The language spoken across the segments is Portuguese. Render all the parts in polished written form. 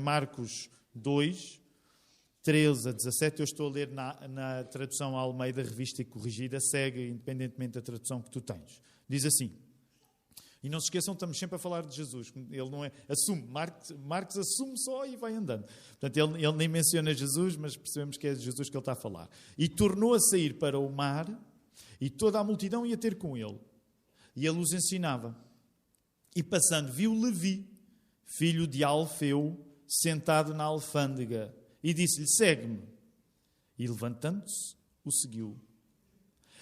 Marcos 2, 13 a 17, eu estou a ler na tradução Almeida, revista e corrigida, segue independentemente da tradução que tu tens. Diz assim, e não se esqueçam, estamos sempre a falar de Jesus, ele não é, assume, Marcos assume só e vai andando. Portanto, ele nem menciona Jesus, mas percebemos que é de Jesus que ele está a falar. E tornou a sair para o mar, e toda a multidão ia ter com ele. E ele os ensinava. E passando, viu Levi, filho de Alfeu, sentado na alfândega, e disse-lhe, segue-me. E levantando-se, o seguiu.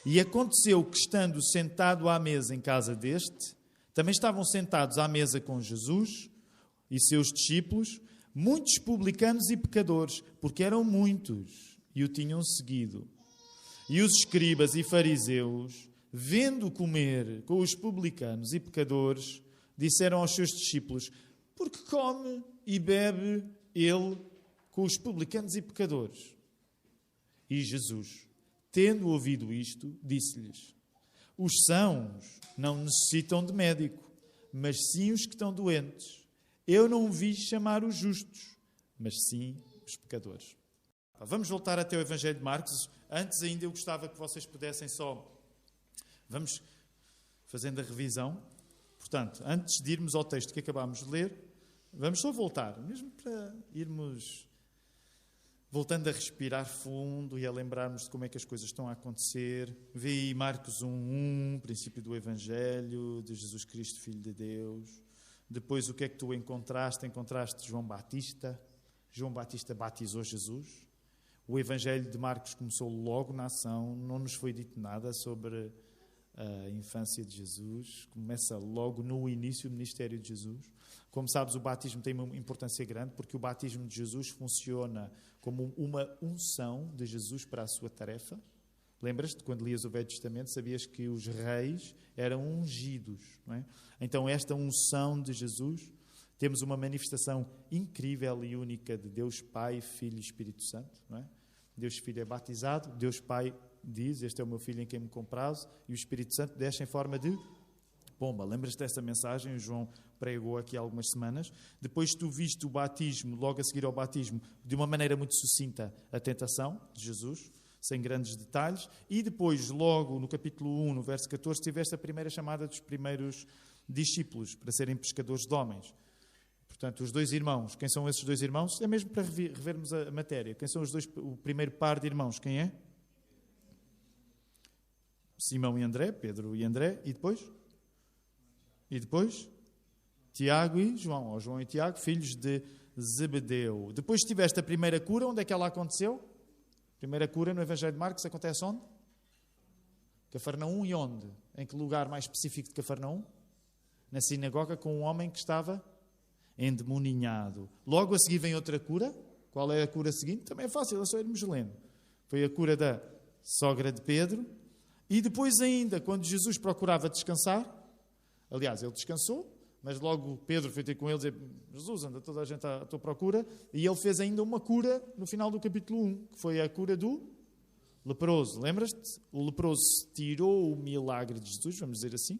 E aconteceu que, estando sentado à mesa em casa deste, também estavam sentados à mesa com Jesus e seus discípulos, muitos publicanos e pecadores, porque eram muitos, e o tinham seguido. E os escribas e fariseus, vendo comer com os publicanos e pecadores, disseram aos seus discípulos, porque come e bebe ele com os publicanos e pecadores? E Jesus, tendo ouvido isto, disse-lhes, os sãos não necessitam de médico, mas sim os que estão doentes. Eu não vim chamar os justos, mas sim os pecadores. Vamos voltar até o Evangelho de Marcos. Antes ainda eu gostava que vocês pudessem só... Vamos fazendo a revisão. Portanto, antes de irmos ao texto que acabámos de ler, vamos só voltar, mesmo para irmos voltando a respirar fundo e a lembrarmos de como é que as coisas estão a acontecer. Vê aí Marcos 1:1, princípio do Evangelho, de Jesus Cristo, Filho de Deus. Depois, o que é que tu encontraste? Encontraste João Batista. João Batista batizou Jesus. O Evangelho de Marcos começou logo na ação, não nos foi dito nada sobre a infância de Jesus, começa logo no início do ministério de Jesus. Como sabes, o batismo tem uma importância grande, porque o batismo de Jesus funciona como uma unção de Jesus para a sua tarefa. Lembras-te, quando lias o Velho Testamento, sabias que os reis eram ungidos, não é? Então, esta unção de Jesus, temos uma manifestação incrível e única de Deus Pai, Filho e Espírito Santo, não é? Deus Filho é batizado, Deus Pai diz, este é o meu filho em quem me comprazo, e o Espírito Santo desce em forma de pomba. Lembras-te dessa mensagem? O João pregou aqui há algumas semanas. Depois tu viste o batismo, logo a seguir ao batismo, de uma maneira muito sucinta, a tentação de Jesus, sem grandes detalhes. E depois, logo no capítulo 1, no verso 14, tiveste a primeira chamada dos primeiros discípulos para serem pescadores de homens. Portanto, os dois irmãos. Quem são esses dois irmãos? É mesmo para revermos a matéria. Quem são os dois, o primeiro par de irmãos? Quem é? Simão e André, Pedro e André. E depois? E depois? Tiago e João. Ou João e Tiago, filhos de Zebedeu. Depois tiveste a primeira cura. Onde é que ela aconteceu? A primeira cura no Evangelho de Marcos acontece onde? Cafarnaum. E onde? Em que lugar mais específico de Cafarnaum? Na sinagoga, com um homem que estava endemoninhado. Logo a seguir vem outra cura. Qual é a cura seguinte? Também é fácil, é só irmos lendo. Foi a cura da sogra de Pedro. E depois ainda, quando Jesus procurava descansar, aliás, ele descansou, mas logo Pedro foi ter com ele dizer, Jesus, anda toda a gente à tua procura, e ele fez ainda uma cura no final do capítulo 1, que foi a cura do leproso. Lembras-te? O leproso tirou o milagre de Jesus, vamos dizer assim,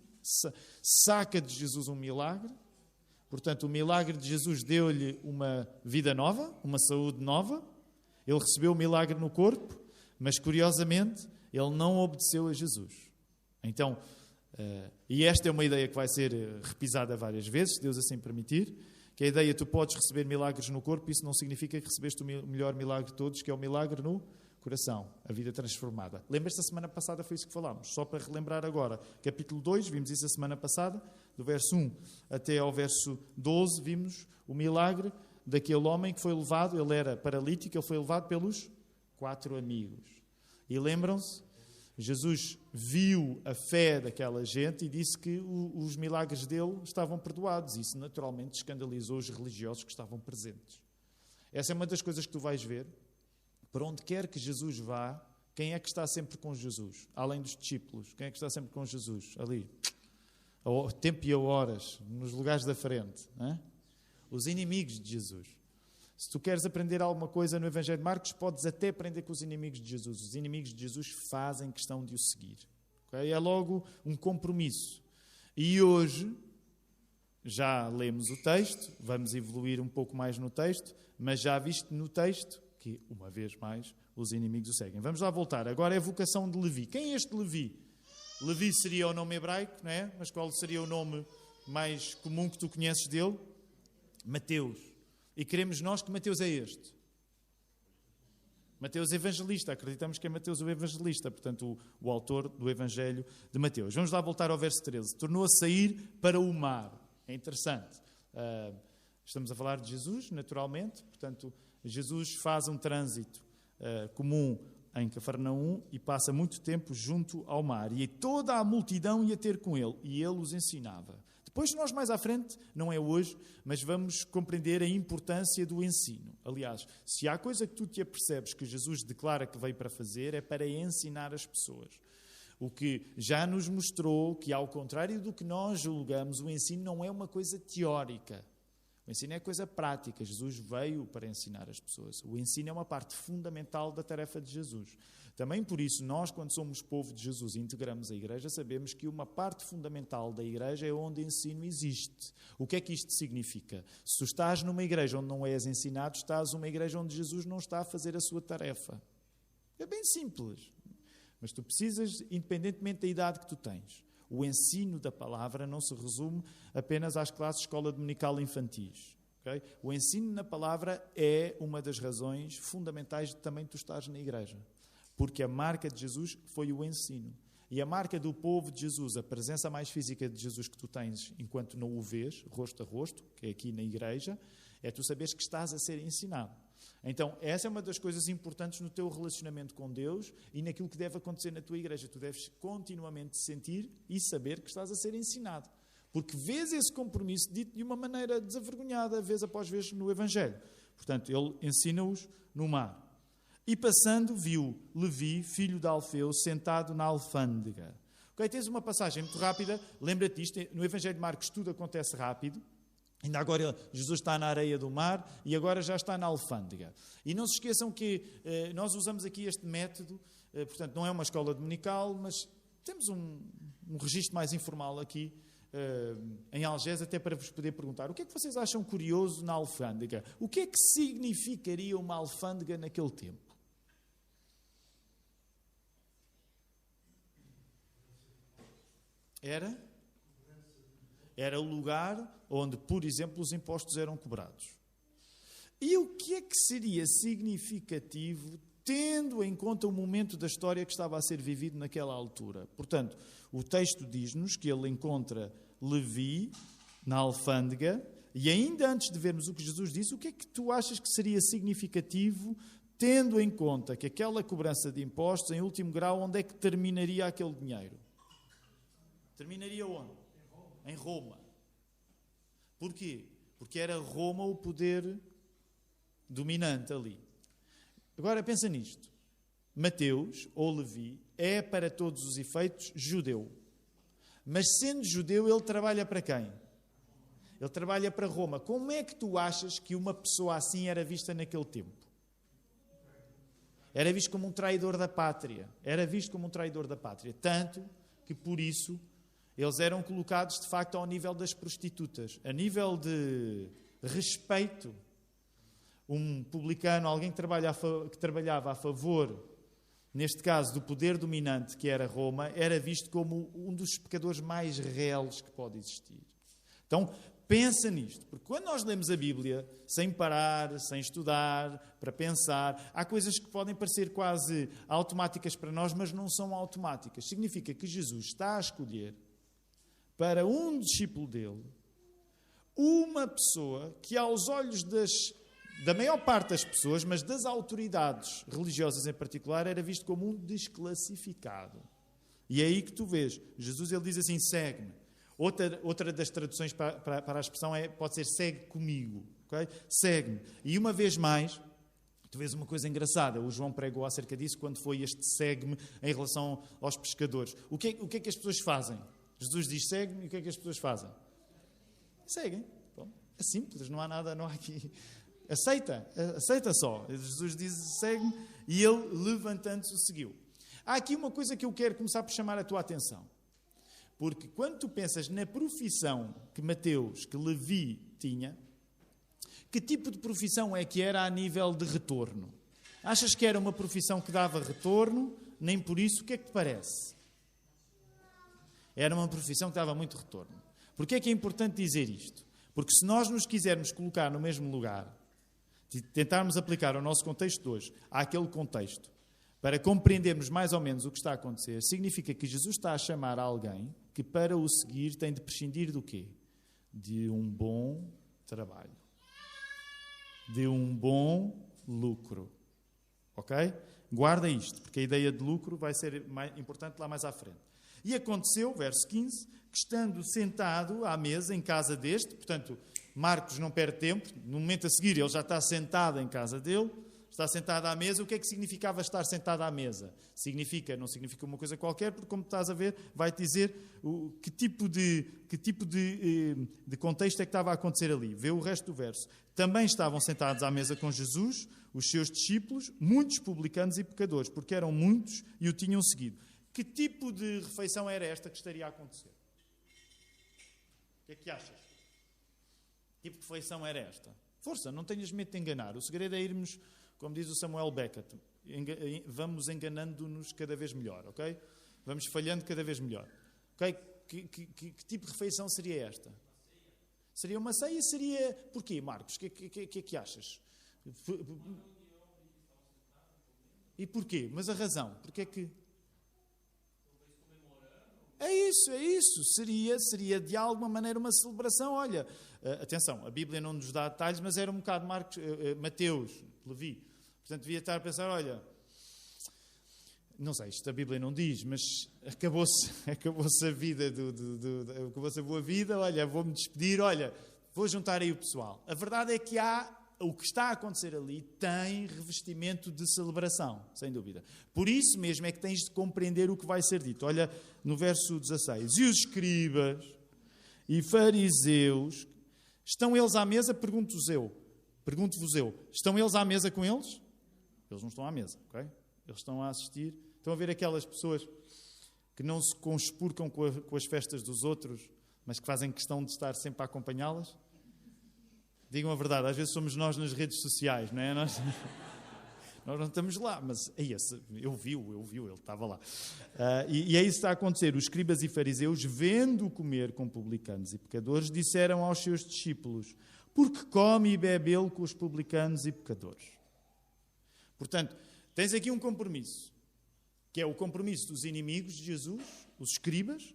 saca de Jesus um milagre. Portanto, o milagre de Jesus deu-lhe uma vida nova, uma saúde nova. Ele recebeu o milagre no corpo, mas, curiosamente, ele não obedeceu a Jesus. Então, e esta é uma ideia que vai ser repisada várias vezes, se Deus assim permitir, que a ideia, tu podes receber milagres no corpo, isso não significa que recebeste o melhor milagre de todos, que é o milagre no coração, a vida transformada. Lembras-te, a semana passada foi isso que falámos, só para relembrar agora. Capítulo 2, vimos isso a semana passada, do verso 1 até ao verso 12, vimos o milagre daquele homem que foi levado, ele era paralítico, ele foi levado pelos 4 amigos. E lembram-se? Jesus viu a fé daquela gente e disse que os milagres dele estavam perdoados. Isso naturalmente escandalizou os religiosos que estavam presentes. Essa é uma das coisas que tu vais ver. Para onde quer que Jesus vá, quem é que está sempre com Jesus? Além dos discípulos, quem é que está sempre com Jesus? Ali, a tempo e a horas, nos lugares da frente. Não é? Os inimigos de Jesus. Se tu queres aprender alguma coisa no Evangelho de Marcos, podes até aprender com os inimigos de Jesus. Os inimigos de Jesus fazem questão de o seguir. Okay? É logo um compromisso. E hoje, já lemos o texto, vamos evoluir um pouco mais no texto, mas já viste no texto que, uma vez mais, os inimigos o seguem. Vamos lá voltar. Agora é a vocação de Levi. Quem é este Levi? Levi seria o nome hebraico, não é? Mas qual seria o nome mais comum que tu conheces dele? Mateus. E queremos nós que Mateus é este. Mateus Evangelista. Acreditamos que é Mateus o Evangelista, portanto, o autor do Evangelho de Mateus. Vamos lá voltar ao verso 13. Tornou a sair para o mar. É interessante. Estamos a falar de Jesus, naturalmente. Portanto, Jesus faz um trânsito comum em Cafarnaum e passa muito tempo junto ao mar. E toda a multidão ia ter com ele. E ele os ensinava. Depois, nós mais à frente, não é hoje, mas vamos compreender a importância do ensino. Aliás, se há coisa que tu te apercebes que Jesus declara que veio para fazer, é para ensinar as pessoas. O que já nos mostrou que, ao contrário do que nós julgamos, o ensino não é uma coisa teórica. O ensino é coisa prática. Jesus veio para ensinar as pessoas. O ensino é uma parte fundamental da tarefa de Jesus. Também por isso, nós, quando somos povo de Jesus e integramos a igreja, sabemos que uma parte fundamental da igreja é onde o ensino existe. O que é que isto significa? Se tu estás numa igreja onde não és ensinado, estás numa igreja onde Jesus não está a fazer a sua tarefa. É bem simples. Mas tu precisas, independentemente da idade que tu tens. O ensino da palavra não se resume apenas às classes de escola dominical infantis. Okay? O ensino na palavra é uma das razões fundamentais de também tu estares na igreja. Porque a marca de Jesus foi o ensino. E a marca do povo de Jesus, a presença mais física de Jesus que tu tens enquanto não o vês, rosto a rosto, que é aqui na igreja, é tu saberes que estás a ser ensinado. Então, essa é uma das coisas importantes no teu relacionamento com Deus e naquilo que deve acontecer na tua igreja. Tu deves continuamente sentir e saber que estás a ser ensinado. Porque vês esse compromisso dito de uma maneira desavergonhada, vez após vez no Evangelho. Portanto, ele ensina-os no mar. E passando, viu Levi, filho de Alfeu, sentado na alfândega. Okay, tens uma passagem muito rápida. Lembra-te disto, no Evangelho de Marcos tudo acontece rápido. Ainda agora Jesus está na areia do mar e agora já está na alfândega. E não se esqueçam que nós usamos aqui este método, portanto não é uma escola dominical, mas temos um registro mais informal aqui em Algés, até para vos poder perguntar o que é que vocês acham curioso na alfândega? O que é que significaria uma alfândega naquele tempo? Era o lugar onde, por exemplo, os impostos eram cobrados. E o que é que seria significativo, tendo em conta o momento da história que estava a ser vivido naquela altura? Portanto, o texto diz-nos que ele encontra Levi na alfândega, e ainda antes de vermos o que Jesus disse, o que é que tu achas que seria significativo, tendo em conta que aquela cobrança de impostos, em último grau, onde é que terminaria aquele dinheiro? Terminaria onde? Em Roma. Porquê? Porque era Roma o poder dominante ali. Agora pensa nisto. Mateus, ou Levi, é para todos os efeitos judeu. Mas sendo judeu, ele trabalha para quem? Ele trabalha para Roma. Como é que tu achas que uma pessoa assim era vista naquele tempo? Era visto como um traidor da pátria. Era visto como um traidor da pátria. Tanto que, por isso, eles eram colocados, de facto, ao nível das prostitutas. A nível de respeito, um publicano, alguém que trabalhava a favor, neste caso, do poder dominante, que era Roma, era visto como um dos pecadores mais reles que pode existir. Então, pensa nisto. Porque quando nós lemos a Bíblia, sem parar, sem estudar, para pensar, há coisas que podem parecer quase automáticas para nós, mas não são automáticas. Significa que Jesus está a escolher para um discípulo dele, uma pessoa que aos olhos da maior parte das pessoas, mas das autoridades religiosas em particular, era visto como um desclassificado. E é aí que tu vês. Jesus ele diz assim, segue-me. Outra das traduções para a expressão pode ser segue comigo. Okay? Segue-me. E uma vez mais, tu vês uma coisa engraçada. O João pregou acerca disso quando foi este segue-me em relação aos pescadores. O que é que as pessoas fazem? Jesus diz segue-me e o que é que as pessoas fazem? Seguem. Bom, é simples, não há nada, não há aqui. Aceita só. Jesus diz segue-me e ele levantando-se o seguiu. Há aqui uma coisa que eu quero começar por chamar a tua atenção. Porque quando tu pensas na profissão que Mateus, que Levi tinha, que tipo de profissão é que era a nível de retorno? Achas que era uma profissão que dava retorno? Nem por isso, o que é que te parece? Era uma profissão que dava muito retorno. Porquê é que é importante dizer isto? Porque se nós nos quisermos colocar no mesmo lugar, tentarmos aplicar o nosso contexto de hoje àquele contexto, para compreendermos mais ou menos o que está a acontecer, significa que Jesus está a chamar alguém que para o seguir tem de prescindir do quê? De um bom trabalho. De um bom lucro. Ok? Guarda isto, porque a ideia de lucro vai ser mais importante lá mais à frente. E aconteceu, verso 15, que estando sentado à mesa em casa deste, portanto, Marcos não perde tempo, no momento a seguir ele já está sentado em casa dele, está sentado à mesa. O que é que significava estar sentado à mesa? Não significa uma coisa qualquer, porque como estás a ver, vai-te dizer que tipo de contexto é que estava a acontecer ali. Vê o resto do verso. Também estavam sentados à mesa com Jesus, os seus discípulos, muitos publicanos e pecadores, porque eram muitos e o tinham seguido. Que tipo de refeição era esta que estaria a acontecer? O que é que achas? Que tipo de refeição era esta? Força, não tenhas medo de enganar. O segredo é irmos, como diz o Samuel Beckett, vamos enganando-nos cada vez melhor, ok? Vamos falhando cada vez melhor. Okay? Que tipo de refeição seria esta? Seria uma ceia? Seria... Porquê, Marcos? O que é que achas? E porquê? Mas a razão? Porque é que... É isso. Seria de alguma maneira uma celebração. Olha, atenção, a Bíblia não nos dá detalhes, mas era um bocado Mateus, Levi. Portanto, devia estar a pensar, olha, não sei, isto a Bíblia não diz, mas acabou-se a vida, acabou-se a boa vida, olha, vou-me despedir, olha, vou juntar aí o pessoal. A verdade é que o que está a acontecer ali tem revestimento de celebração, sem dúvida. Por isso mesmo é que tens de compreender o que vai ser dito. Olha no verso 16. E os escribas e fariseus, estão eles à mesa? Pergunto-vos eu. Estão eles à mesa com eles? Eles não estão à mesa, ok? Eles estão a assistir. Estão a ver aquelas pessoas que não se conspurcam com as festas dos outros, mas que fazem questão de estar sempre a acompanhá-las? Digam a verdade, às vezes somos nós nas redes sociais, não é? Nós não estamos lá, mas eu vi, ele estava lá. E é isso que está a acontecer. Os escribas e fariseus, vendo comer com publicanos e pecadores, disseram aos seus discípulos: porque come e bebe ele com os publicanos e pecadores? Portanto, tens aqui um compromisso, que é o compromisso dos inimigos de Jesus, os escribas,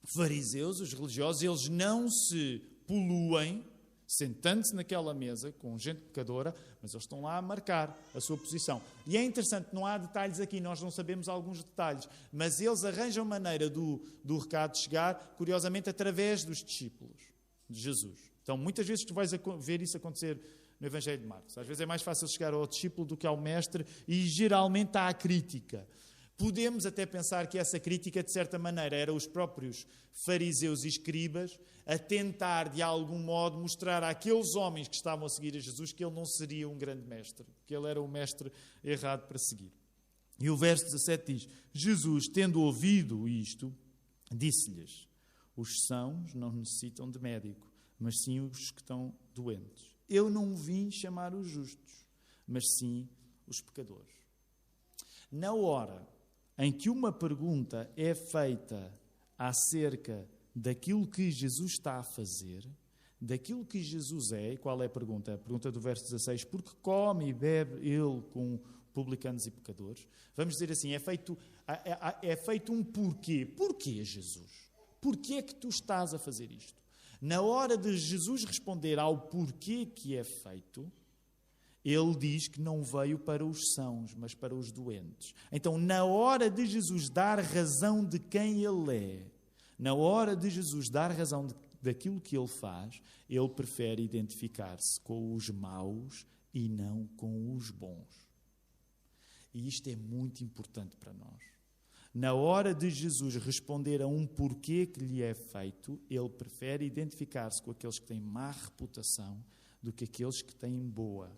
fariseus, os religiosos. Eles não se poluem sentando-se naquela mesa com gente pecadora, mas eles estão lá a marcar a sua posição. E é interessante, não há detalhes aqui, nós não sabemos alguns detalhes, mas eles arranjam maneira do recado chegar, curiosamente, através dos discípulos de Jesus. Então, muitas vezes tu vais ver isso acontecer no Evangelho de Marcos. Às vezes é mais fácil chegar ao discípulo do que ao mestre, e geralmente há a crítica. Podemos até pensar que essa crítica, de certa maneira, era os próprios fariseus e escribas a tentar, de algum modo, mostrar àqueles homens que estavam a seguir a Jesus que ele não seria um grande mestre, que ele era o mestre errado para seguir. E o verso 17 diz: Jesus, tendo ouvido isto, disse-lhes: os sãos não necessitam de médico, mas sim os que estão doentes. Eu não vim chamar os justos, mas sim os pecadores. Na hora em que uma pergunta é feita acerca daquilo que Jesus está a fazer, daquilo que Jesus é, e qual é a pergunta? A pergunta do verso 16, porque come e bebe ele com publicanos e pecadores? Vamos dizer assim, é feito um porquê. Porquê, Jesus? Porquê é que tu estás a fazer isto? Na hora de Jesus responder ao porquê que é feito, ele diz que não veio para os sãos, mas para os doentes. Então, na hora de Jesus dar razão de quem ele é, na hora de Jesus dar razão daquilo que ele faz, ele prefere identificar-se com os maus e não com os bons. E isto é muito importante para nós. Na hora de Jesus responder a um porquê que lhe é feito, ele prefere identificar-se com aqueles que têm má reputação do que aqueles que têm boa.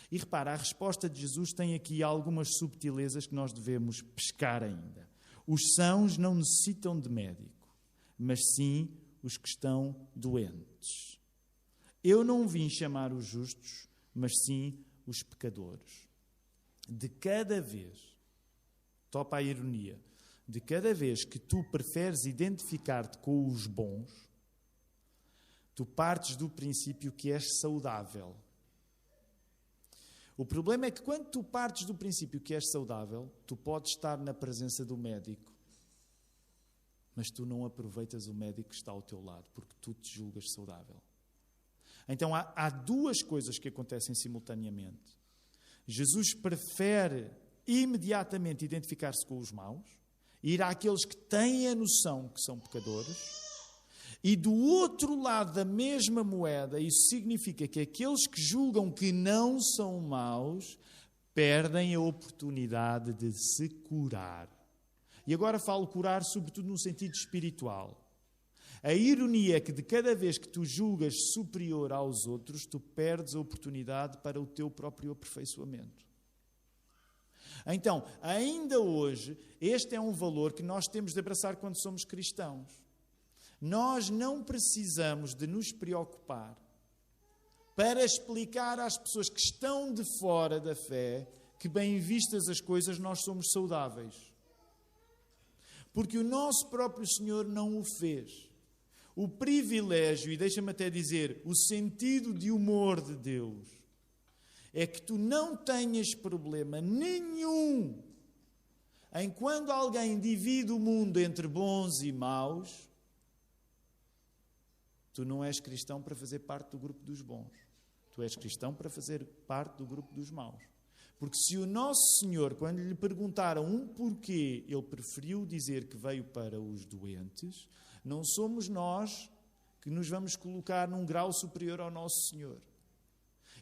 E repara, a resposta de Jesus tem aqui algumas subtilezas que nós devemos pescar ainda. Os sãos não necessitam de médico. mas sim os que estão doentes. Eu não vim chamar os justos, mas sim os pecadores. De cada vez, topa a ironia, de cada vez que tu preferes identificar-te com os bons, tu partes do princípio que és saudável. O problema é que quando tu partes do princípio que és saudável, tu podes estar na presença do médico, mas tu não aproveitas o médico que está ao teu lado, porque tu te julgas saudável. Então há duas coisas que acontecem simultaneamente. Jesus prefere imediatamente identificar-se com os maus, ir àqueles que têm a noção que são pecadores, e do outro lado da mesma moeda, isso significa que aqueles que julgam que não são maus perdem a oportunidade de se curar. E agora falo curar sobretudo no sentido espiritual. A ironia é que de cada vez que tu julgas superior aos outros, tu perdes a oportunidade para o teu próprio aperfeiçoamento. Então, ainda hoje, este é um valor que nós temos de abraçar quando somos cristãos. Nós não precisamos de nos preocupar para explicar às pessoas que estão de fora da fé que, bem vistas as coisas, nós somos saudáveis. Porque o nosso próprio Senhor não o fez. O privilégio, e deixa-me até dizer, o sentido de humor de Deus, é que tu não tenhas problema nenhum em quando alguém divide o mundo entre bons e maus, tu não és cristão para fazer parte do grupo dos bons. Tu és cristão para fazer parte do grupo dos maus. Porque se o nosso Senhor, quando lhe perguntaram um porquê, ele preferiu dizer que veio para os doentes, não somos nós que nos vamos colocar num grau superior ao nosso Senhor.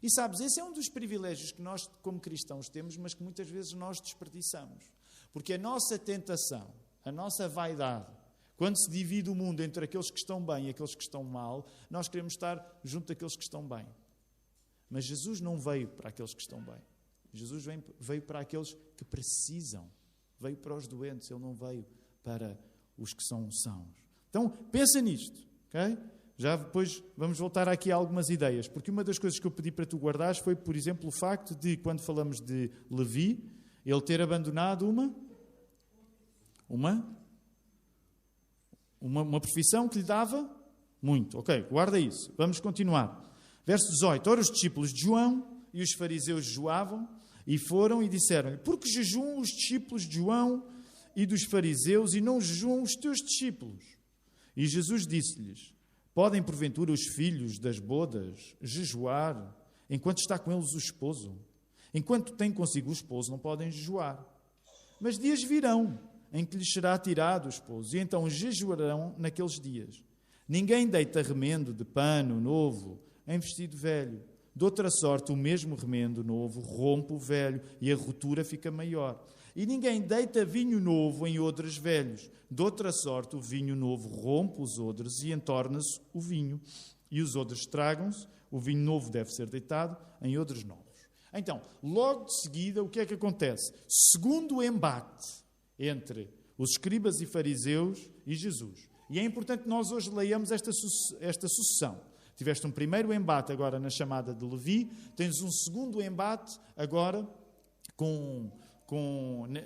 E sabes, esse é um dos privilégios que nós, como cristãos, temos, mas que muitas vezes nós desperdiçamos. Porque a nossa tentação, a nossa vaidade, quando se divide o mundo entre aqueles que estão bem e aqueles que estão mal, nós queremos estar junto daqueles que estão bem. Mas Jesus não veio para aqueles que estão bem. Jesus veio para aqueles que precisam. Veio para os doentes, ele não veio para os que são sãos. Então, pensa nisto, ok? Já depois vamos voltar aqui a algumas ideias, porque uma das coisas que eu pedi para tu guardares foi, por exemplo, o facto de, quando falamos de Levi, ele ter abandonado uma profissão que lhe dava muito. Ok, guarda isso. Vamos continuar. Verso 18. Ora, os discípulos de João e os fariseus jejuavam e foram e disseram: por que jejuam os discípulos de João e dos fariseus e não jejuam os teus discípulos? E Jesus disse-lhes: podem porventura os filhos das bodas jejuar enquanto está com eles o esposo? Enquanto tem consigo o esposo não podem jejuar. Mas dias virão em que lhes será tirado o esposo, e então jejuarão naqueles dias. Ninguém deita remendo de pano novo em vestido velho. De outra sorte, o mesmo remendo novo rompe o velho e a rotura fica maior. E ninguém deita vinho novo em odres velhos. De outra sorte, o vinho novo rompe os odres e entorna-se o vinho. E os odres estragam-se, o vinho novo deve ser deitado em odres novos. Então, logo de seguida, o que é que acontece? Segundo o embate entre os escribas e fariseus e Jesus. E é importante que nós hoje leiamos esta sucessão. Tiveste um primeiro embate agora na chamada de Levi, tens um segundo embate agora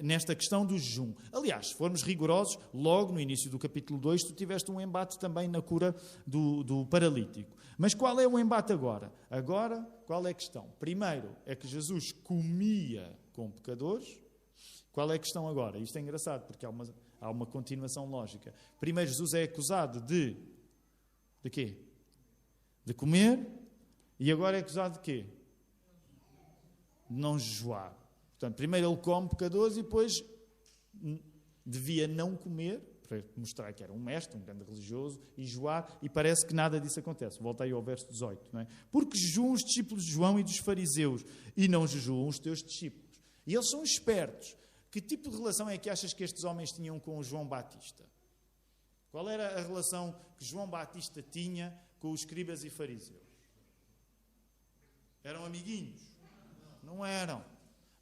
nesta questão do jejum. Aliás, se formos rigorosos, logo no início do capítulo 2, tu tiveste um embate também na cura do paralítico. Mas qual é o embate agora? Agora, qual é a questão? Primeiro, é que Jesus comia com pecadores. Qual é a questão agora? Isto é engraçado, porque há uma continuação lógica. Primeiro, Jesus é acusado de quê? De comer. E agora é acusado de quê? De não jejuar. Portanto, primeiro ele come pecadores e depois devia não comer, para mostrar que era um mestre, um grande religioso, e jejuar, e parece que nada disso acontece. Volta aí ao verso 18. Não é? Porque jejuam os discípulos de João e dos fariseus, e não jejuam os teus discípulos. E eles são espertos. Que tipo de relação é que achas que estes homens tinham com o João Batista? Qual era a relação que João Batista tinha com os escribas e fariseus? Eram amiguinhos? Não eram.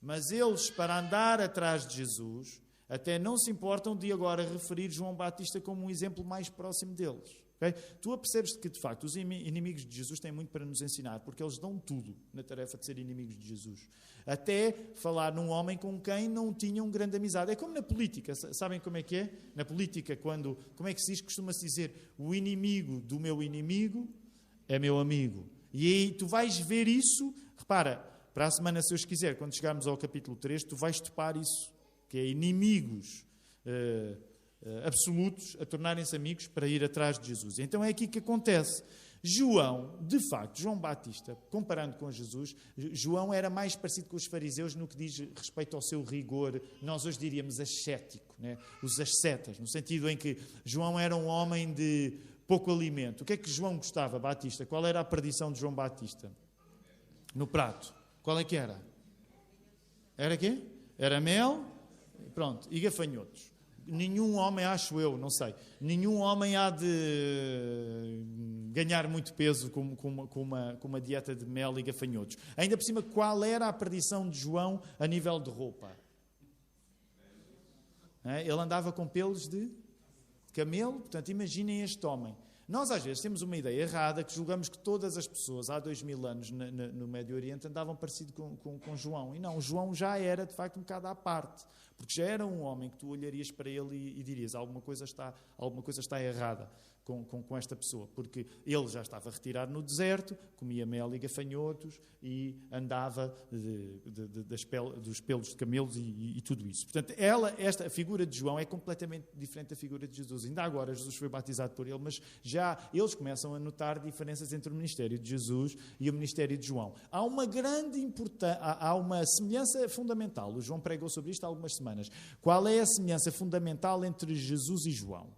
Mas eles, para andar atrás de Jesus, Até não se importam de agora referir João Batista como um exemplo mais próximo deles. Okay? Tu apercebes que, de facto, os inimigos de Jesus têm muito para nos ensinar, porque eles dão tudo na tarefa de ser inimigos de Jesus. Até falar num homem com quem não tinham grande amizade. É como na política. Sabem como é que é? Na política, como é que se diz? Costuma-se dizer: o inimigo do meu inimigo é meu amigo. E aí tu vais ver isso. Repara, para a semana, se eu quiser, quando chegarmos ao capítulo 3, tu vais topar isso, que é inimigos absolutos a tornarem-se amigos para ir atrás de Jesus. Então é aqui que acontece. João, de facto, João Batista, comparando com Jesus, João era mais parecido com os fariseus no que diz respeito ao seu rigor, nós hoje diríamos ascético, né? Os ascetas, no sentido em que João era um homem de pouco alimento. O que é que João gostava, Batista? Qual era a perdição de João Batista? No prato. Qual é que era? Era quê? Era mel, pronto, e gafanhotos. Nenhum homem, acho eu, não sei, nenhum homem há de ganhar muito peso com uma dieta de mel e gafanhotos. Ainda por cima, qual era a perdição de João a nível de roupa? Ele andava com pelos de camelo, portanto, imaginem este homem. Nós, às vezes, temos uma ideia errada que julgamos que todas as pessoas, há 2000 anos, no Médio Oriente, andavam parecido com João. E não, João já era, de facto, um bocado à parte. Porque já era um homem que tu olharias para ele e dirias: alguma coisa está errada com esta pessoa. Porque ele já estava retirado no deserto, comia mel e gafanhotos e andava dos pelos de camelos e tudo isso. Portanto, a figura de João é completamente diferente da figura de Jesus. Ainda agora Jesus foi batizado por ele, mas já eles começam a notar diferenças entre o ministério de Jesus e o ministério de João. Há uma grande importância, há uma semelhança fundamental. O João pregou sobre isto há algumas semanas. Qual é a semelhança fundamental entre Jesus e João?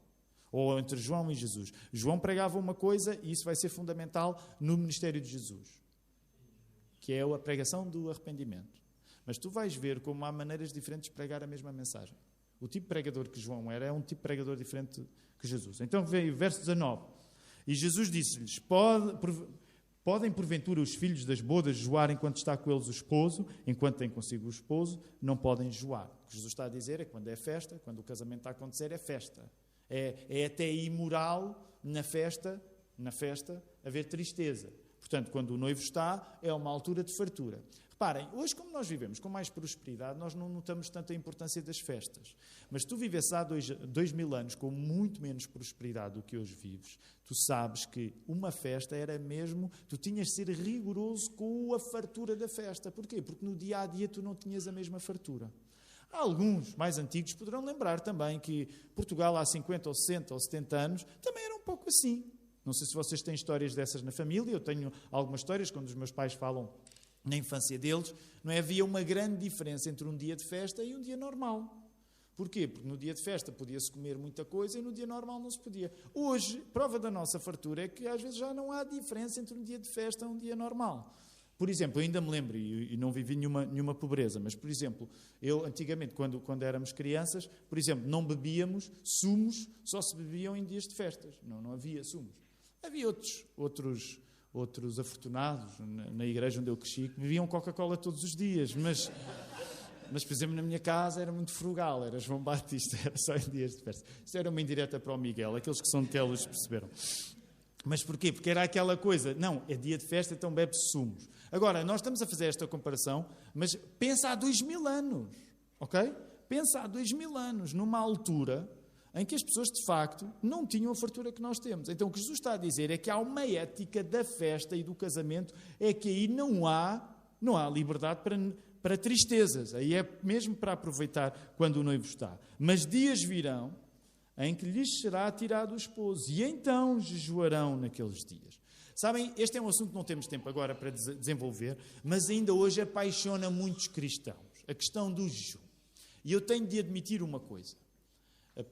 Ou entre João e Jesus? João pregava uma coisa e isso vai ser fundamental no ministério de Jesus, que é a pregação do arrependimento. Mas tu vais ver como há maneiras diferentes de pregar a mesma mensagem. O tipo de pregador que João era é um tipo de pregador diferente que Jesus. Então veio o verso 19. E Jesus disse-lhes: podem porventura os filhos das bodas joar enquanto está com eles o esposo? Enquanto tem consigo o esposo, não podem joar. O que Jesus está a dizer é que quando é festa, quando o casamento está a acontecer, é festa. É até imoral na festa haver tristeza. Portanto, quando o noivo está, é uma altura de fartura. Reparem, hoje como nós vivemos com mais prosperidade, nós não notamos tanta importância das festas. Mas se tu vivesses há 2000 anos com muito menos prosperidade do que hoje vives, tu sabes que uma festa era mesmo, tu tinhas de ser rigoroso com a fartura da festa. Porquê? Porque no dia a dia tu não tinhas a mesma fartura. Alguns mais antigos poderão lembrar também que Portugal há 50 ou 60 ou 70 anos também era um pouco assim. Não sei se vocês têm histórias dessas na família, eu tenho algumas histórias, quando os meus pais falam na infância deles, não é? Havia uma grande diferença entre um dia de festa e um dia normal. Porquê? Porque no dia de festa podia-se comer muita coisa e no dia normal não se podia. Hoje, prova da nossa fartura é que às vezes já não há diferença entre um dia de festa e um dia normal. Por exemplo, eu ainda me lembro, e não vivi nenhuma pobreza, mas, por exemplo, eu antigamente, quando éramos crianças, por exemplo, não bebíamos sumos, só se bebiam em dias de festas. Não havia sumos. Havia outros afortunados na igreja onde eu cresci que bebiam Coca-Cola todos os dias, mas, por exemplo, na minha casa era muito frugal, era João Batista, era só em dias de festa. Isto era uma indireta para o Miguel, aqueles que são de Telos perceberam. Mas porquê? Porque era aquela coisa, não, é dia de festa, então bebe-se sumos. Agora, nós estamos a fazer esta comparação, mas pensa há 2000 anos, ok? Pensa há 2000 anos, numa altura em que as pessoas, de facto, não tinham a fartura que nós temos. Então, o que Jesus está a dizer é que há uma ética da festa e do casamento, é que aí não há liberdade para tristezas. Aí é mesmo para aproveitar quando o noivo está. Mas dias virão em que lhes será tirado o esposo, e então jejuarão naqueles dias. Sabem, este é um assunto que não temos tempo agora para desenvolver, mas ainda hoje apaixona muitos cristãos, a questão do jejum. E eu tenho de admitir uma coisa,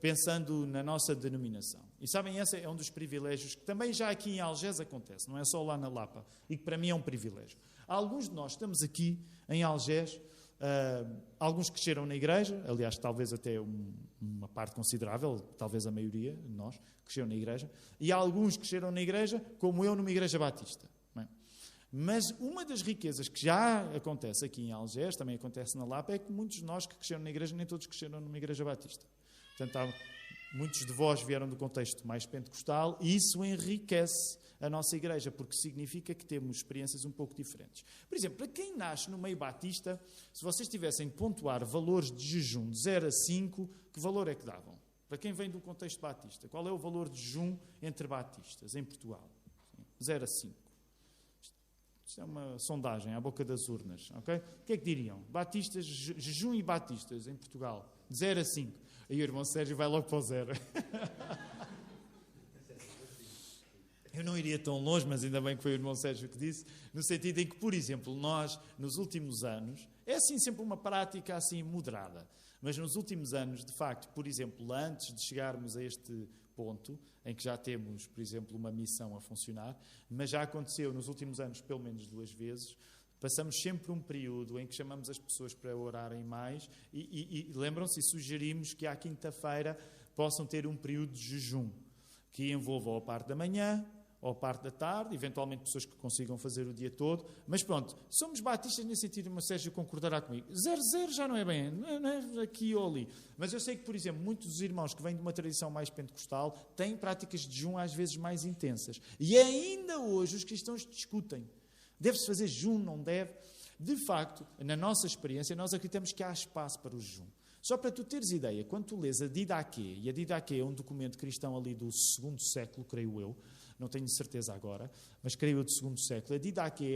pensando na nossa denominação. E sabem, esse é um dos privilégios que também já aqui em Algés acontece, não é só lá na Lapa, e que para mim é um privilégio. Alguns de nós estamos aqui em Algés, alguns cresceram na igreja, aliás, talvez até uma parte considerável, talvez a maioria de nós, cresceram na igreja, e alguns cresceram na igreja, como eu, numa igreja batista. Não é? Mas uma das riquezas que já acontece aqui em Algés, também acontece na Lapa, é que muitos de nós que cresceram na igreja, nem todos cresceram numa igreja batista. Portanto, muitos de vós vieram do contexto mais pentecostal e isso enriquece a nossa igreja, porque significa que temos experiências um pouco diferentes. Por exemplo, para quem nasce no meio batista, se vocês tivessem de pontuar valores de jejum de 0 a 5, que valor é que davam? Para quem vem do contexto batista, qual é o valor de jejum entre batistas em Portugal? 0 a 5. Isto é uma sondagem à boca das urnas, ok? O que é que diriam? Batistas, jejum e batistas em Portugal, de 0 a 5. Aí o irmão Sérgio vai logo para o 0. Eu não iria tão longe, mas ainda bem que foi o irmão Sérgio que disse, no sentido em que, por exemplo, nós, nos últimos anos, é assim sempre uma prática assim moderada, mas nos últimos anos, de facto, por exemplo, antes de chegarmos a este ponto, em que já temos, por exemplo, uma missão a funcionar, mas já aconteceu nos últimos anos pelo menos 2 vezes, passamos sempre um período em que chamamos as pessoas para orarem mais e lembram-se e sugerimos que à quinta-feira possam ter um período de jejum, que envolva ou a parte da manhã, ou a parte da tarde, eventualmente pessoas que consigam fazer o dia todo, mas pronto, somos batistas nesse sentido, mas Sérgio concordará comigo. 0-0 já não é bem, não é aqui ou ali. Mas eu sei que, por exemplo, muitos dos irmãos que vêm de uma tradição mais pentecostal têm práticas de jejum às vezes mais intensas. E ainda hoje os cristãos discutem. Deve-se fazer jejum, não deve? De facto, na nossa experiência, nós acreditamos que há espaço para o jejum. Só para tu teres ideia, quando tu lês a Didaquê, e a Didaquê é um documento cristão ali do 2º século, creio eu, não tenho certeza agora, mas creio eu do 2º século. A Didaquê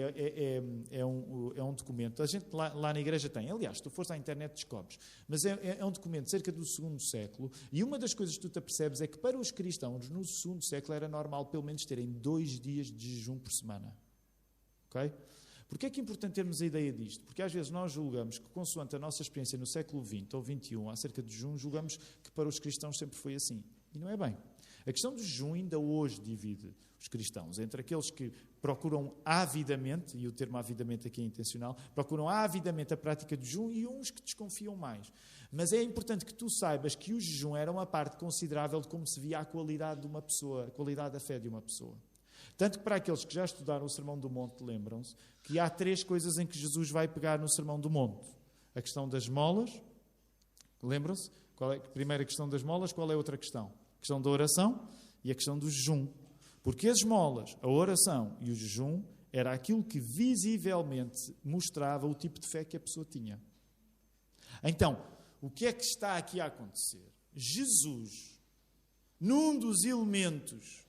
é um documento, a gente lá na igreja tem, aliás, se tu fores à internet descobres, mas é um documento cerca do 2º século, e uma das coisas que tu te apercebes é que para os cristãos no 2º século era normal pelo menos terem 2 dias de jejum por semana. Ok? Porquê é que é importante termos a ideia disto? Porque às vezes nós julgamos que, consoante a nossa experiência no século XX ou XXI, acerca de jejum, julgamos que para os cristãos sempre foi assim. E não é bem. A questão do jejum ainda hoje divide os cristãos entre aqueles que procuram avidamente, e o termo avidamente aqui é intencional, procuram avidamente a prática do jejum e uns que desconfiam mais. Mas é importante que tu saibas que o jejum era uma parte considerável de como se via a qualidade de uma pessoa, a qualidade da fé de uma pessoa. Tanto que para aqueles que já estudaram o Sermão do Monte, lembram-se que há 3 coisas em que Jesus vai pegar no Sermão do Monte. A questão das esmolas, lembram-se? Qual é a primeira questão das esmolas? Qual é a outra questão? A questão da oração e a questão do jejum. Porque as esmolas, a oração e o jejum era aquilo que visivelmente mostrava o tipo de fé que a pessoa tinha. Então, o que é que está aqui a acontecer? Jesus, num dos elementos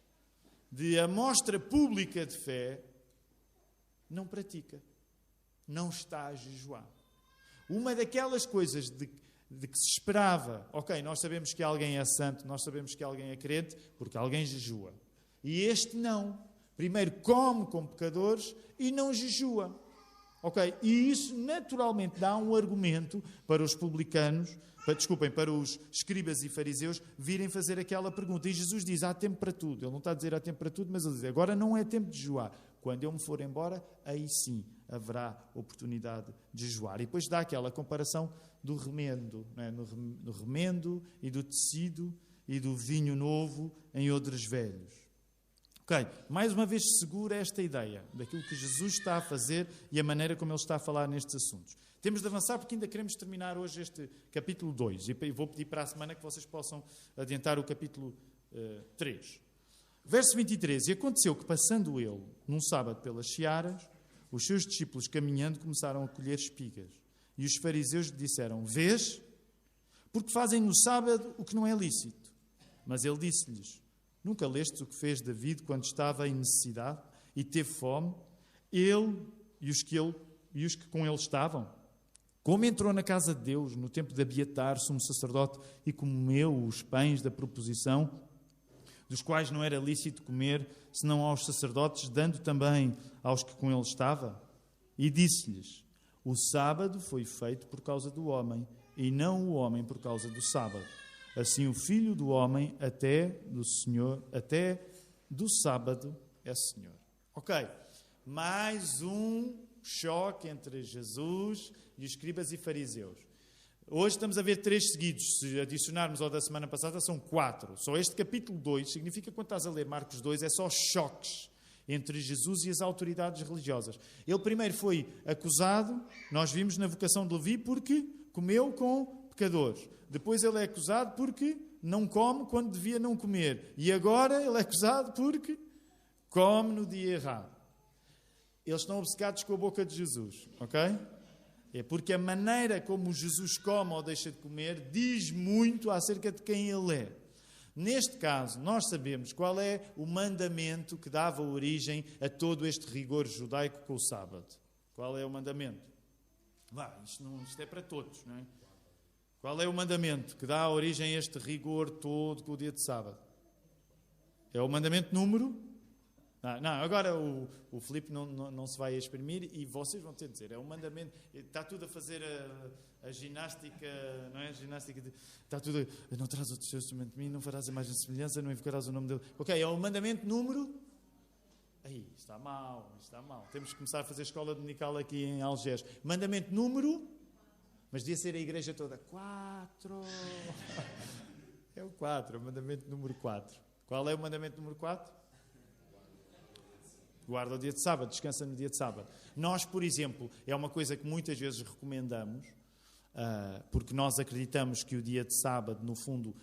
de amostra pública de fé, não pratica, não está a jejuar. Uma daquelas coisas de que se esperava, ok, nós sabemos que alguém é santo, nós sabemos que alguém é crente, porque alguém jejua. E este não. Primeiro come com pecadores e não jejua. Ok? E isso naturalmente dá um argumento para os publicanos, para os escribas e fariseus virem fazer aquela pergunta. E Jesus diz, há tempo para tudo. Ele não está a dizer há tempo para tudo, mas ele diz, agora não é tempo de jejuar. Quando eu me for embora, aí sim haverá oportunidade de jejuar. E depois dá aquela comparação do remendo, não é? No remendo e do tecido e do vinho novo em odres velhos. Ok, mais uma vez segura esta ideia daquilo que Jesus está a fazer e a maneira como ele está a falar nestes assuntos. Temos de avançar porque ainda queremos terminar hoje este capítulo 2 e vou pedir para a semana que vocês possam adiantar o capítulo 3. Verso 23, e aconteceu que passando ele num sábado pelas searas, os seus discípulos caminhando começaram a colher espigas. E os fariseus lhe disseram, vês? Porque fazem no sábado o que não é lícito. Mas ele disse-lhes, nunca lestes o que fez David quando estava em necessidade e teve fome? Ele e os que com ele estavam? Como entrou na casa de Deus no tempo de Abiatar, sumo sacerdote, e comeu os pães da proposição, dos quais não era lícito comer, senão aos sacerdotes, dando também aos que com ele estava? E disse-lhes, o sábado foi feito por causa do homem, e não o homem por causa do sábado. Assim o Filho do Homem, até do sábado, é Senhor. Ok, mais um choque entre Jesus e os escribas e fariseus. Hoje estamos a ver 3 seguidos. Se adicionarmos ao da semana passada, são 4. Só este capítulo 2 significa que quando estás a ler Marcos 2 é só choques entre Jesus e as autoridades religiosas. Ele primeiro foi acusado, nós vimos na vocação de Levi, porque comeu com pecadores. Depois ele é acusado porque não come quando devia não comer. E agora ele é acusado porque come no dia errado. Eles estão obcecados com a boca de Jesus, ok? É porque a maneira como Jesus come ou deixa de comer diz muito acerca de quem ele é. Neste caso, nós sabemos qual é o mandamento que dava origem a todo este rigor judaico com o sábado. Qual é o mandamento? Isto é para todos, não é? Qual é o mandamento que dá origem a este rigor todo com o dia de sábado? É o mandamento número... agora o Filipe não se vai exprimir e vocês vão ter de dizer. É um mandamento. Está tudo a fazer a ginástica, não é? A ginástica de, está tudo. Não terás outro Deus instrumento de mim, não farás a imagem de semelhança, não invocarás o nome dele. Ok, é o mandamento número. Aí, está mal. Temos que começar a fazer escola dominical aqui em Algés. Mandamento número. Mas devia ser a igreja toda. 4. É o 4, o mandamento número 4. Qual é o mandamento número 4? Guarda o dia de sábado, descansa no dia de sábado. Nós, por exemplo, é uma coisa que muitas vezes recomendamos, porque nós acreditamos que o dia de sábado, no fundo,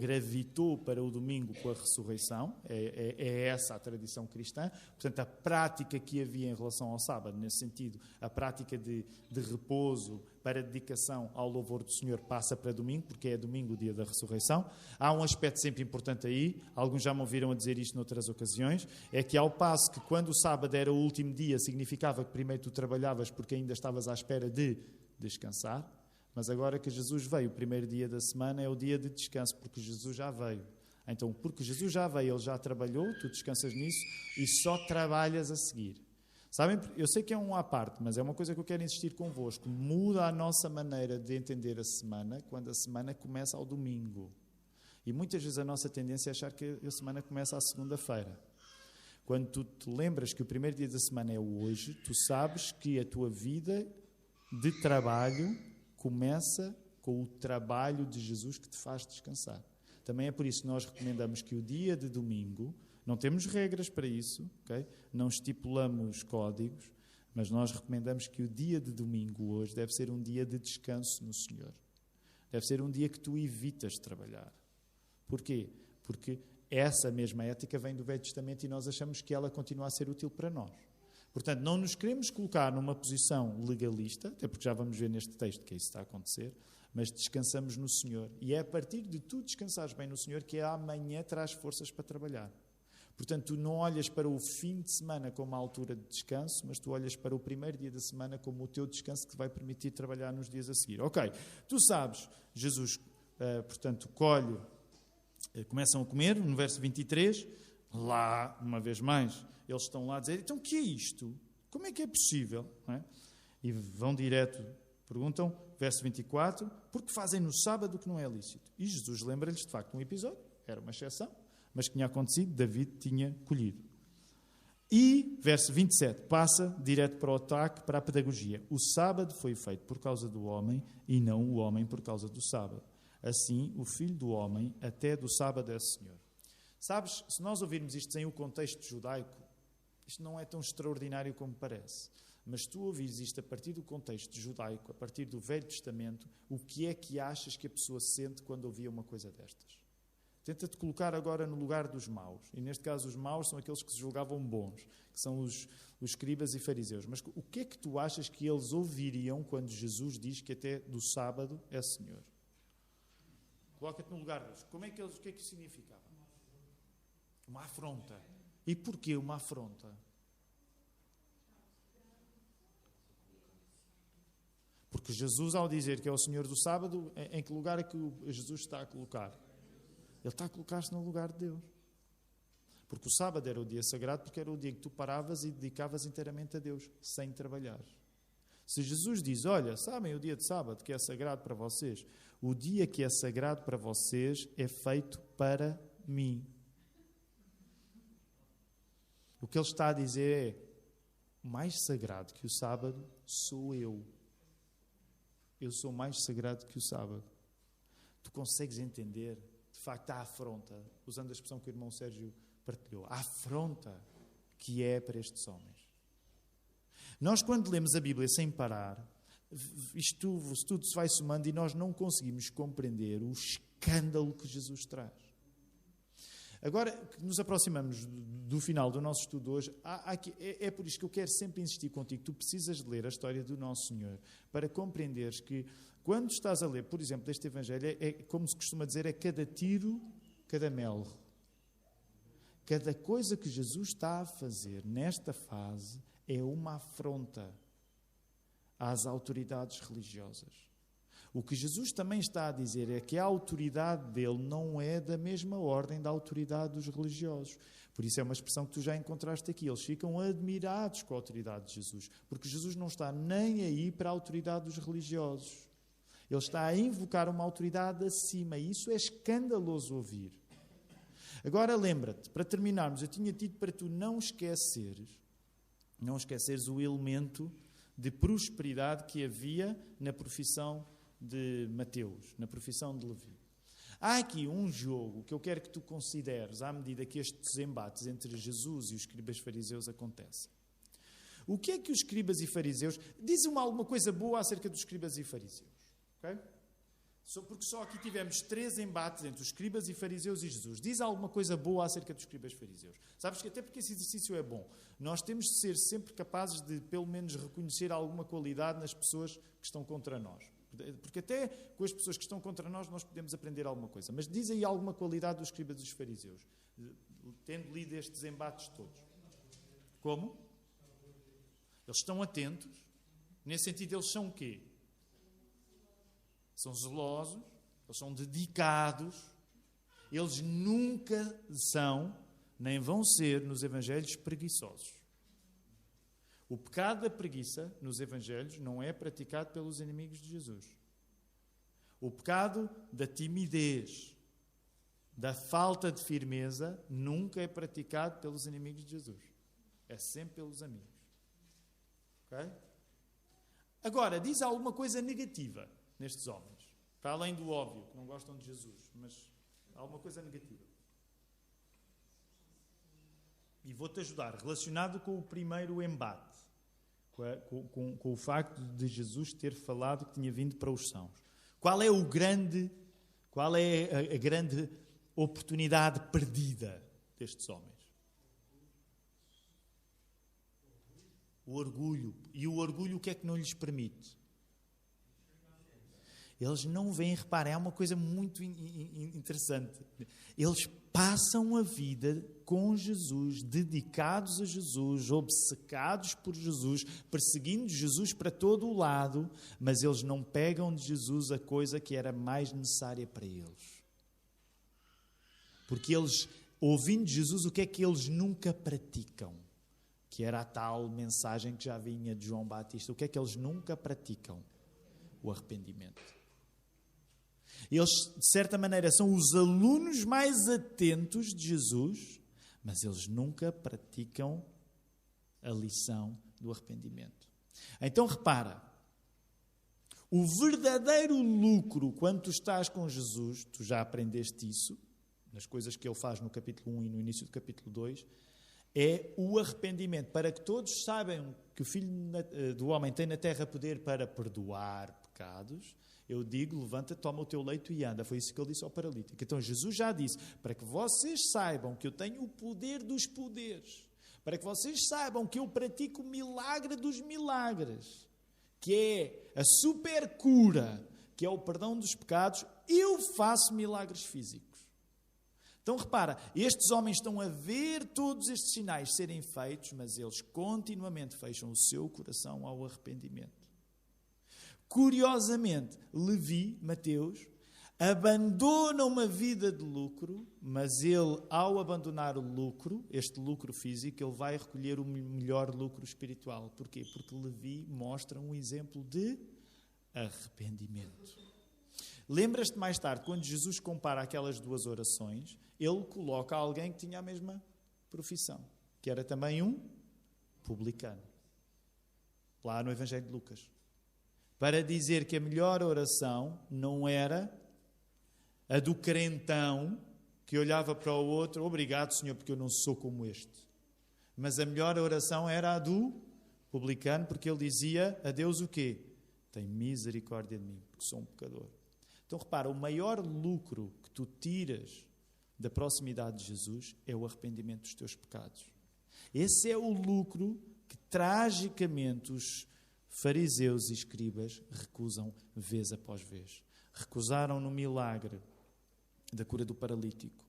gravitou para o domingo com a ressurreição. É essa a tradição cristã. Portanto, a prática que havia em relação ao sábado, nesse sentido, a prática de repouso para dedicação ao louvor do Senhor passa para domingo, porque é domingo o dia da ressurreição. Há um aspecto sempre importante aí, alguns já me ouviram a dizer isto noutras ocasiões, é que ao passo que quando o sábado era o último dia, significava que primeiro tu trabalhavas porque ainda estavas à espera de descansar, mas agora que Jesus veio, o primeiro dia da semana é o dia de descanso, porque Jesus já veio. Então, porque Jesus já veio, Ele já trabalhou, tu descansas nisso e só trabalhas a seguir. Sabem, eu sei que é um à parte, mas é uma coisa que eu quero insistir convosco. Muda a nossa maneira de entender a semana quando a semana começa ao domingo. E muitas vezes a nossa tendência é achar que a semana começa à segunda-feira. Quando tu te lembras que o primeiro dia da semana é o hoje, tu sabes que a tua vida de trabalho começa com o trabalho de Jesus que te faz descansar. Também é por isso que nós recomendamos que o dia de domingo, não temos regras para isso, okay? Não estipulamos códigos, mas nós recomendamos que o dia de domingo hoje deve ser um dia de descanso no Senhor. Deve ser um dia que tu evitas trabalhar. Porquê? Porque essa mesma ética vem do Velho Testamento e nós achamos que ela continua a ser útil para nós. Portanto, não nos queremos colocar numa posição legalista, até porque já vamos ver neste texto que isso está a acontecer, mas descansamos no Senhor. E é a partir de tu descansares bem no Senhor que amanhã traz forças para trabalhar. Portanto, tu não olhas para o fim de semana como a altura de descanso, mas tu olhas para o primeiro dia da semana como o teu descanso que te vai permitir trabalhar nos dias a seguir. Ok, tu sabes, Jesus, portanto, começam a comer, no verso 23, lá, uma vez mais, eles estão lá a dizer, então o que é isto? Como é que é possível? Não é? E vão direto, perguntam, verso 24, porque fazem no sábado o que não é lícito? E Jesus lembra-lhes, de facto, um episódio, era uma exceção, mas que tinha acontecido, David tinha colhido. E, verso 27, passa direto para o ataque, para a pedagogia. O sábado foi feito por causa do homem e não o homem por causa do sábado. Assim, o Filho do Homem até do sábado é Senhor. Sabes, se nós ouvirmos isto sem o contexto judaico, isto não é tão extraordinário como parece. Mas tu ouvires isto a partir do contexto judaico, a partir do Velho Testamento, o que é que achas que a pessoa sente quando ouvia uma coisa destas? Tenta-te colocar agora no lugar dos maus. E neste caso os maus são aqueles que se julgavam bons, que são os escribas e fariseus. Mas o que é que tu achas que eles ouviriam quando Jesus diz que até do sábado é Senhor? Coloca-te no lugar deles. O que é que isso significava? Uma afronta. E porquê uma afronta? Porque Jesus, ao dizer que é o Senhor do sábado, em que lugar é que Jesus está a colocar? Ele está a colocar-se no lugar de Deus. Porque o sábado era o dia sagrado, porque era o dia que tu paravas e dedicavas inteiramente a Deus, sem trabalhar. Se Jesus diz, olha, sabem o dia de sábado que é sagrado para vocês? O dia que é sagrado para vocês é feito para mim. O que ele está a dizer é, mais sagrado que o sábado sou eu. Eu sou mais sagrado que o sábado. Tu consegues entender, de facto, a afronta, usando a expressão que o irmão Sérgio partilhou, a afronta que é para estes homens. Nós, quando lemos a Bíblia sem parar, isto tudo se vai somando e nós não conseguimos compreender o escândalo que Jesus traz. Agora que nos aproximamos do final do nosso estudo hoje, é por isso que eu quero sempre insistir contigo. Tu precisas de ler a história do Nosso Senhor para compreenderes que, quando estás a ler, por exemplo, este Evangelho, é como se costuma dizer, é cada tiro, cada melro. Cada coisa que Jesus está a fazer nesta fase é uma afronta às autoridades religiosas. O que Jesus também está a dizer é que a autoridade dele não é da mesma ordem da autoridade dos religiosos. Por isso é uma expressão que tu já encontraste aqui. Eles ficam admirados com a autoridade de Jesus, porque Jesus não está nem aí para a autoridade dos religiosos. Ele está a invocar uma autoridade acima, e isso é escandaloso ouvir. Agora lembra-te, para terminarmos, eu tinha dito para tu não esqueceres o elemento de prosperidade que havia na profissão de Mateus, na profissão de Levi. Há aqui um jogo que eu quero que tu consideres à medida que estes embates entre Jesus e os escribas fariseus acontecem. O que é que os escribas e fariseus... Diz-me alguma coisa boa acerca dos escribas e fariseus. Okay? Porque só aqui tivemos 3 embates entre os escribas e fariseus e Jesus. Diz alguma coisa boa acerca dos escribas e fariseus. Sabes que até porque esse exercício é bom. Nós temos de ser sempre capazes de, pelo menos, reconhecer alguma qualidade nas pessoas que estão contra nós. Porque até com as pessoas que estão contra nós podemos aprender alguma coisa. Mas diz aí alguma qualidade dos escribas e dos fariseus, tendo lido estes embates todos. Como? Eles estão atentos. Nesse sentido, eles são o quê? São zelosos, eles são dedicados. Eles nunca são, nem vão ser, nos evangelhos, preguiçosos. O pecado da preguiça, nos evangelhos, não é praticado pelos inimigos de Jesus. O pecado da timidez, da falta de firmeza, nunca é praticado pelos inimigos de Jesus. É sempre pelos amigos. Ok? Agora, diz alguma coisa negativa nestes homens. Para além do óbvio, que não gostam de Jesus, mas há alguma coisa negativa. E vou-te ajudar, relacionado com o primeiro embate, com o facto de Jesus ter falado que tinha vindo para os sãos. Qual é a grande oportunidade perdida destes homens? O orgulho. E o orgulho o que é que não lhes permite? Eles não veem, reparem, é uma coisa muito interessante. Eles passam a vida com Jesus, dedicados a Jesus, obcecados por Jesus, perseguindo Jesus para todo o lado, mas eles não pegam de Jesus a coisa que era mais necessária para eles. Porque eles, ouvindo Jesus, o que é que eles nunca praticam? Que era a tal mensagem que já vinha de João Batista. O que é que eles nunca praticam? O arrependimento. Eles, de certa maneira, são os alunos mais atentos de Jesus, mas eles nunca praticam a lição do arrependimento. Então, repara, o verdadeiro lucro quando tu estás com Jesus, tu já aprendeste isso, nas coisas que ele faz no capítulo 1 e no início do capítulo 2, é o arrependimento, para que todos saibam que o Filho do Homem tem na terra poder para perdoar pecados. Eu digo, levanta, toma o teu leito e anda. Foi isso que ele disse ao paralítico. Então Jesus já disse, para que vocês saibam que eu tenho o poder dos poderes, para que vocês saibam que eu pratico o milagre dos milagres, que é a super cura, que é o perdão dos pecados, eu faço milagres físicos. Então repara, estes homens estão a ver todos estes sinais serem feitos, mas eles continuamente fecham o seu coração ao arrependimento. Curiosamente, Levi, Mateus, abandona uma vida de lucro, mas ele, ao abandonar o lucro, este lucro físico, ele vai recolher o melhor lucro espiritual. Porquê? Porque Levi mostra um exemplo de arrependimento. Lembras-te mais tarde, quando Jesus compara aquelas duas orações, ele coloca alguém que tinha a mesma profissão, que era também um publicano, lá no Evangelho de Lucas. Para dizer que a melhor oração não era a do crentão que olhava para o outro, obrigado, Senhor, porque eu não sou como este. Mas a melhor oração era a do publicano, porque ele dizia a Deus o quê? Tem misericórdia de mim, porque sou um pecador. Então repara, o maior lucro que tu tiras da proximidade de Jesus é o arrependimento dos teus pecados. Esse é o lucro que tragicamente os fariseus e escribas recusam vez após vez. Recusaram no milagre da cura do paralítico.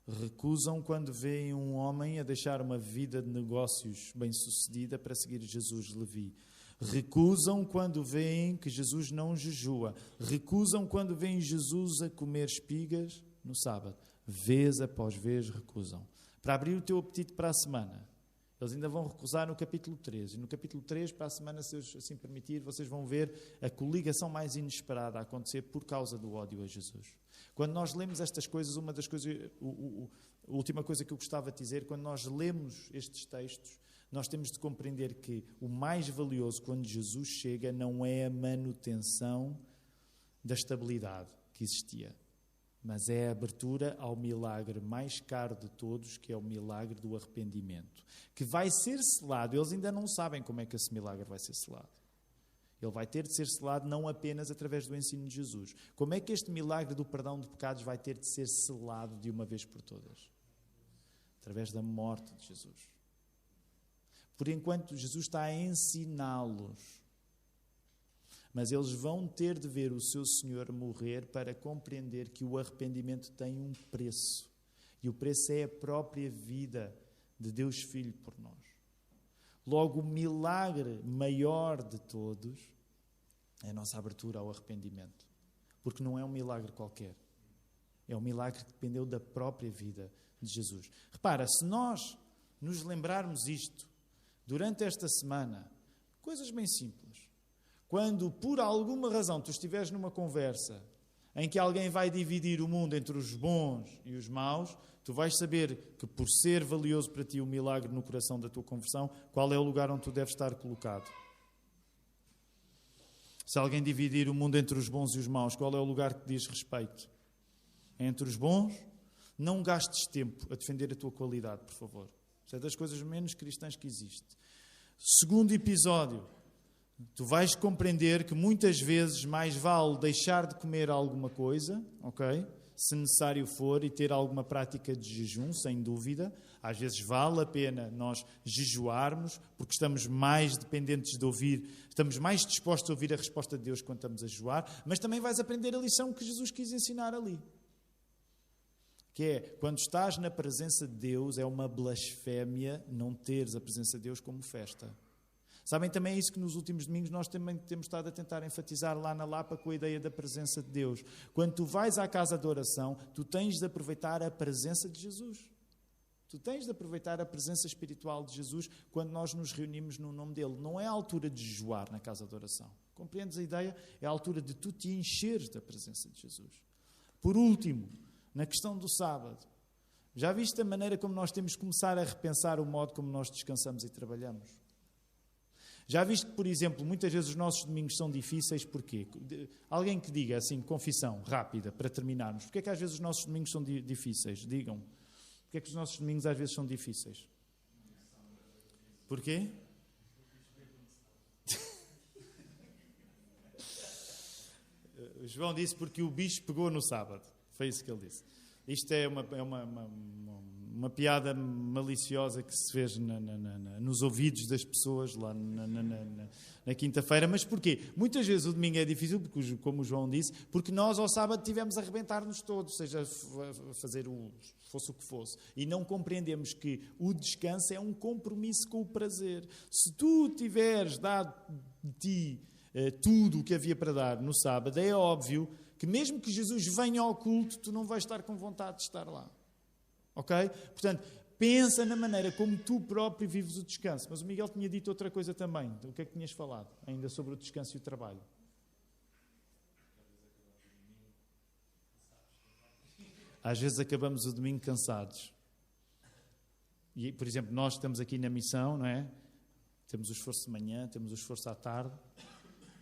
Recusam quando veem um homem a deixar uma vida de negócios bem-sucedida para seguir Jesus, Levi. Recusam quando veem que Jesus não jejua. Recusam quando veem Jesus a comer espigas no sábado. Vez após vez recusam. Para abrir o teu apetite para a semana, eles ainda vão recusar no capítulo 3. E no capítulo 3, para a semana, se eu assim permitir, vocês vão ver a coligação mais inesperada a acontecer por causa do ódio a Jesus. Quando nós lemos estas coisas, uma das coisas, a última coisa que eu gostava de dizer, quando nós lemos estes textos, nós temos de compreender que o mais valioso quando Jesus chega não é a manutenção da estabilidade que existia, mas é a abertura ao milagre mais caro de todos, que é o milagre do arrependimento, que vai ser selado. Eles ainda não sabem como é que esse milagre vai ser selado. Ele vai ter de ser selado não apenas através do ensino de Jesus. Como é que este milagre do perdão de pecados vai ter de ser selado de uma vez por todas? Através da morte de Jesus. Por enquanto, Jesus está a ensiná-los. Mas eles vão ter de ver o seu Senhor morrer para compreender que o arrependimento tem um preço. E o preço é a própria vida de Deus Filho por nós. Logo, o milagre maior de todos é a nossa abertura ao arrependimento. Porque não é um milagre qualquer. É um milagre que dependeu da própria vida de Jesus. Repara, se nós nos lembrarmos isto durante esta semana, coisas bem simples. Quando, por alguma razão, tu estiveres numa conversa em que alguém vai dividir o mundo entre os bons e os maus, tu vais saber que, por ser valioso para ti o milagre no coração da tua conversão, qual é o lugar onde tu deves estar colocado. Se alguém dividir o mundo entre os bons e os maus, qual é o lugar que te diz respeito? É entre os bons? Não gastes tempo a defender a tua qualidade, por favor. Isso é das coisas menos cristãs que existe. Segundo episódio. Tu vais compreender que muitas vezes mais vale deixar de comer alguma coisa, ok? Se necessário for, e ter alguma prática de jejum, sem dúvida. Às vezes vale a pena nós jejuarmos, porque estamos mais dependentes de ouvir, estamos mais dispostos a ouvir a resposta de Deus quando estamos a jejuar, mas também vais aprender a lição que Jesus quis ensinar ali. Que é, quando estás na presença de Deus, é uma blasfémia não teres a presença de Deus como festa. Sabem, também é isso que nos últimos domingos nós também temos estado a tentar enfatizar lá na Lapa com a ideia da presença de Deus. Quando tu vais à casa de oração, tu tens de aproveitar a presença de Jesus. Tu tens de aproveitar a presença espiritual de Jesus quando nós nos reunimos no nome dele. Não é a altura de jejuar na casa de oração. Compreendes a ideia? É a altura de tu te encheres da presença de Jesus. Por último, na questão do sábado, já viste a maneira como nós temos de começar a repensar o modo como nós descansamos e trabalhamos? Já viste que, por exemplo, muitas vezes os nossos domingos são difíceis, porquê? Alguém que diga, assim, confissão rápida, para terminarmos. Porquê é que às vezes os nossos domingos são difíceis? Digam. Porquê é que os nossos domingos às vezes são difíceis? Porquê? O João disse porque o bicho pegou no sábado. Foi isso que ele disse. Isto é uma piada maliciosa que se fez nos ouvidos das pessoas lá na quinta-feira. Mas porquê? Muitas vezes o domingo é difícil, porque, como o João disse, porque nós ao sábado tivemos a arrebentar-nos todos, seja fazer fosse o que fosse. E não compreendemos que o descanso é um compromisso com o prazer. Se tu tiveres dado de ti tudo o que havia para dar no sábado, é óbvio que mesmo que Jesus venha ao culto, tu não vais estar com vontade de estar lá. Ok? Portanto, pensa na maneira como tu próprio vives o descanso. Mas o Miguel tinha dito outra coisa também. O que é que tinhas falado ainda sobre o descanso e o trabalho? Às vezes acabamos o domingo cansados. E, por exemplo, nós estamos aqui na missão, não é? Temos o esforço de manhã, temos o esforço à tarde,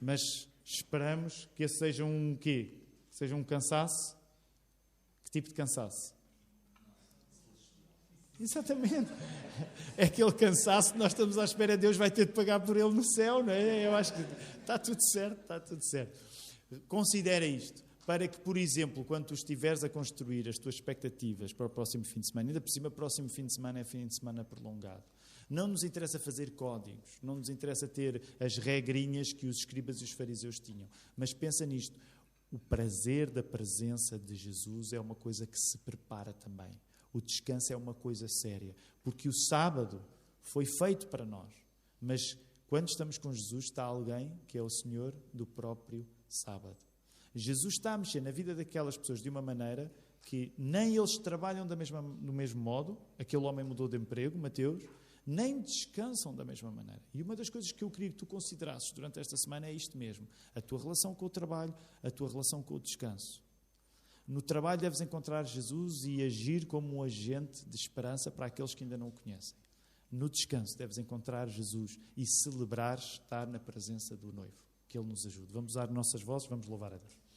mas esperamos que esse seja um quê? Seja um cansaço? Que tipo de cansaço? Exatamente. É aquele cansaço que nós estamos à espera, Deus vai ter de pagar por ele no céu, não é? Eu acho que está tudo certo, está tudo certo. Considera isto, para que, por exemplo, quando tu estiveres a construir as tuas expectativas para o próximo fim de semana, ainda por cima, o próximo fim de semana é fim de semana prolongado. Não nos interessa fazer códigos, não nos interessa ter as regrinhas que os escribas e os fariseus tinham, mas pensa nisto, o prazer da presença de Jesus é uma coisa que se prepara também. O descanso é uma coisa séria, porque o sábado foi feito para nós, mas quando estamos com Jesus está alguém que é o Senhor do próprio sábado. Jesus está a mexer na vida daquelas pessoas de uma maneira que nem eles trabalham do mesmo modo, aquele homem mudou de emprego, Mateus, nem descansam da mesma maneira. E uma das coisas que eu queria que tu considerasses durante esta semana é isto mesmo, a tua relação com o trabalho, a tua relação com o descanso. No trabalho deves encontrar Jesus e agir como um agente de esperança para aqueles que ainda não o conhecem. No descanso deves encontrar Jesus e celebrar estar na presença do noivo. Que Ele nos ajude. Vamos usar nossas vozes, vamos louvar a Deus.